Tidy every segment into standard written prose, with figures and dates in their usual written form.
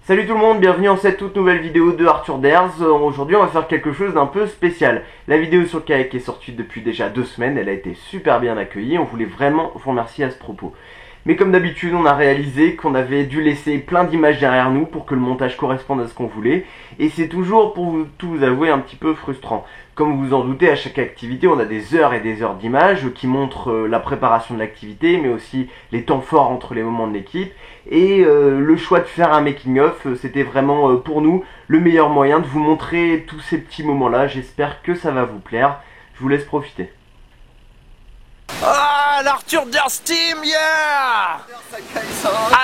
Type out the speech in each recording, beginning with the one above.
Salut tout le monde, bienvenue dans cette toute nouvelle vidéo de Arthur Dares. Aujourd'hui on va faire quelque chose d'un peu spécial. La vidéo sur le kayak est sortie depuis déjà 2 semaines, elle a été super bien accueillie, on voulait vraiment vous remercier à ce propos. Mais comme d'habitude on a réalisé qu'on avait dû laisser plein d'images derrière nous pour que le montage corresponde à ce qu'on voulait. Et c'est toujours, pour tout vous avouer, un petit peu frustrant. Comme vous vous en doutez, à chaque activité on a des heures et des heures d'images qui montrent la préparation de l'activité, mais aussi les temps forts entre les moments de l'équipe. Et le choix de faire un making of, c'était vraiment pour nous le meilleur moyen de vous montrer tous ces petits moments là. J'espère que ça va vous plaire, je vous laisse profiter. Ah, l'Arthur Dares Team, yeah!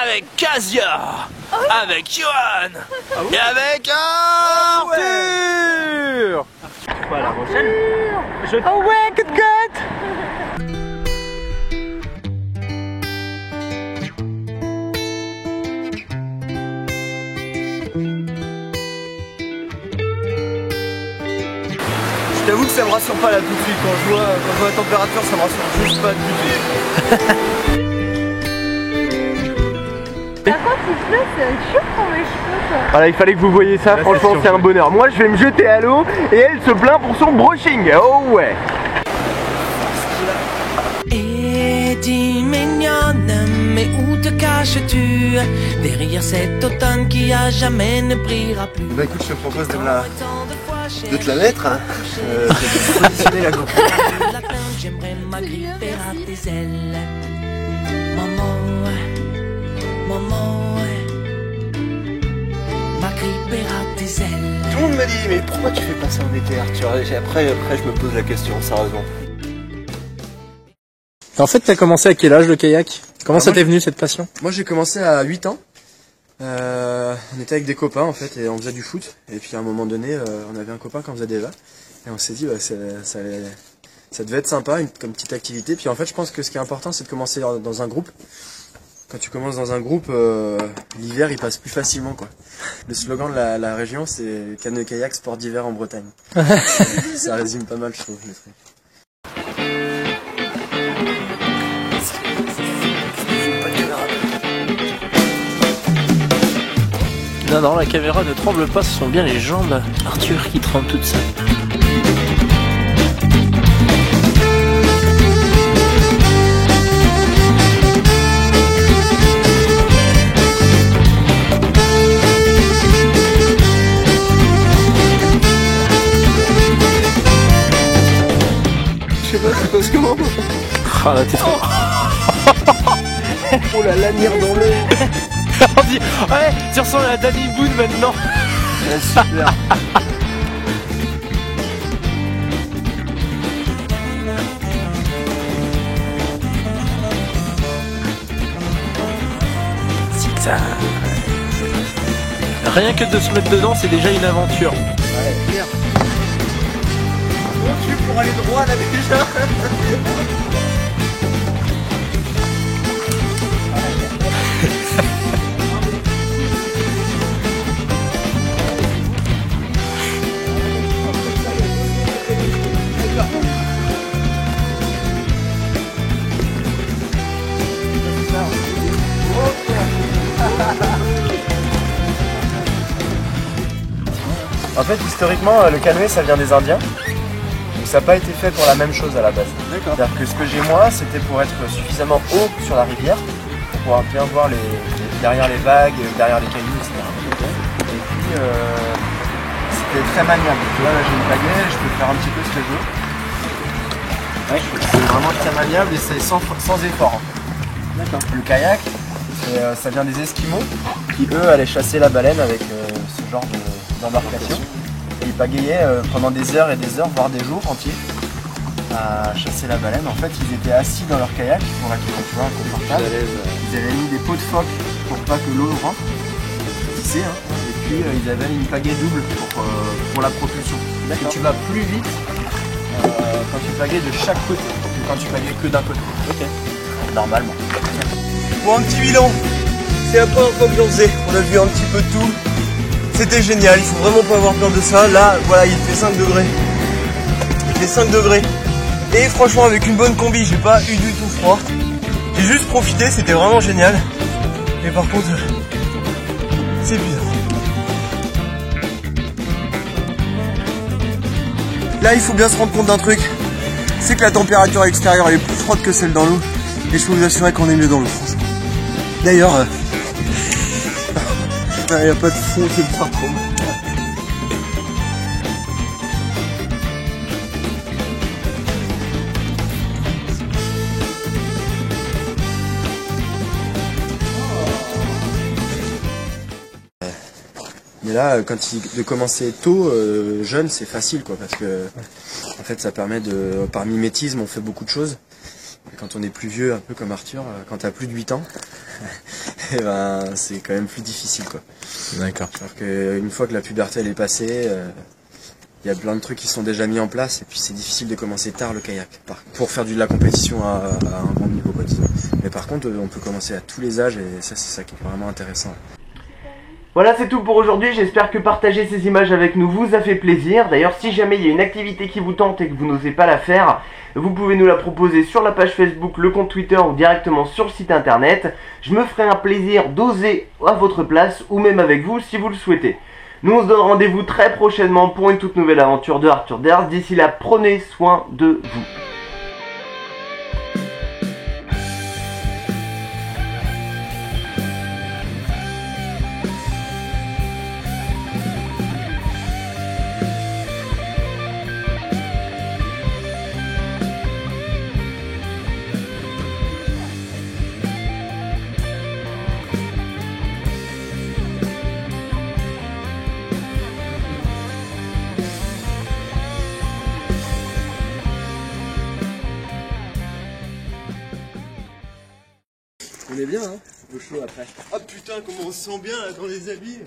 Avec Kasia, avec Johan, et avec Arthur! Quoi, La Rochelle? Oh ouais, good cut! Je t'avoue que ça me rassure pas là tout de suite, quand je vois la température ça me rassure juste pas du tout. Par contre il pleut, c'est chaud pour mes cheveux quoi. Voilà, il fallait que vous voyiez ça, franchement c'est un bonheur. Moi je vais me jeter à l'eau et elle se plaint pour son brushing, oh ouais. Et dis mignonne, mais où te caches-tu derrière cet automne qui à jamais ne brillera plus? Bah écoute, je te propose de te la mettre, hein. De positionner la GoPro. J'aimerais m'agripper à tes ailes. Maman, maman, m'agripper à tes ailes. Tout le monde me dit, mais pourquoi tu fais pas ça en été, Arthur? Et après je me pose la question, sérieusement. En fait, t'as commencé à quel âge le kayak? Comment ça t'est venu cette passion? Moi j'ai commencé à 8 ans. On était avec des copains en fait et on faisait du foot. Et puis à un moment donné, on avait un copain qui en faisait déjà. Et on s'est dit, ça devait être sympa comme petite activité. Puis en fait, je pense que ce qui est important, c'est de commencer dans un groupe. Quand tu commences dans un groupe, l'hiver il passe plus facilement quoi. Le slogan de la région, c'est canoë-kayak sport d'hiver en Bretagne. Ça résume pas mal, je trouve, le truc. Non, non, la caméra ne tremble pas, ce sont bien les jambes Arthur qui tremblent toutes seules. Je sais pas, ça passe comment? Ah là, t'es trop... Oh la lanière dans l'œil. On dit, ouais, tu ressembles à Danny Boone maintenant. Ouais, super. Ça... Rien que de se mettre dedans, c'est déjà une aventure. Ouais, clair. Comment tu fais pour aller droit là déjà? En fait, historiquement, le canoë ça vient des Indiens. Donc ça n'a pas été fait pour la même chose à la base. C'est-à-dire que ce que j'ai moi, c'était pour être suffisamment haut sur la rivière, pour pouvoir bien voir derrière les vagues, derrière les cailloux, etc. Et puis, c'était très maniable. Tu vois, là j'ai une pagaie, je peux faire un petit peu ce que je veux. Ouais, c'est vraiment très maniable et c'est sans effort. D'accord. Le kayak, ça vient des Esquimaux qui eux allaient chasser la baleine avec ce genre d'embarcation. Et ils pagayaient pendant des heures et des heures, voire des jours entiers, à chasser la baleine. En fait, ils étaient assis dans leur kayak pour être confortable. Ils avaient mis des pots de phoque pour pas que l'eau rentre, tissée, hein. Et puis ils avaient une pagaie double pour la propulsion. Et tu vas plus vite quand tu pagaies de chaque côté que quand tu pagaies que d'un côté. Ok. Normalement. Bon, un petit bilan. C'est la première fois que j'en faisais. On a vu un petit peu de tout. C'était génial, il faut vraiment pas avoir peur de ça. Là, voilà, il fait 5 degrés. Il fait 5 degrés. Et franchement, avec une bonne combi, j'ai pas eu du tout froid. J'ai juste profité, c'était vraiment génial. Et par contre, C'est épuisant. Là, il faut bien se rendre compte d'un truc. C'est que la température extérieure elle est plus froide que celle dans l'eau. Et je peux vous assurer qu'on est mieux dans l'eau, franchement. D'ailleurs, il n'y a pas de fond, c'est pas trop mal. Mais là, de commencer tôt, jeune, c'est facile, quoi, parce que en fait, ça permet de, par mimétisme, on fait beaucoup de choses. Et quand on est plus vieux, un peu comme Arthur, quand t'as plus de 8 ans, et ben, c'est quand même plus difficile, quoi. D'accord. Alors qu'une fois que la puberté elle est passée, il y a plein de trucs qui sont déjà mis en place, et puis c'est difficile de commencer tard le kayak, pour faire de la compétition à un bon niveau, quoi, disons. Mais par contre, on peut commencer à tous les âges, et ça, c'est ça qui est vraiment intéressant. Voilà, c'est tout pour aujourd'hui. J'espère que partager ces images avec nous vous a fait plaisir. D'ailleurs, si jamais il y a une activité qui vous tente et que vous n'osez pas la faire, vous pouvez nous la proposer sur la page Facebook, le compte Twitter ou directement sur le site internet. Je me ferai un plaisir d'oser à votre place ou même avec vous si vous le souhaitez. Nous on se donne rendez-vous très prochainement pour une toute nouvelle aventure de Arthur Dares. D'ici là, prenez soin de vous. On est bien, hein, au chaud après. Ah putain, comment on se sent bien là dans les habits.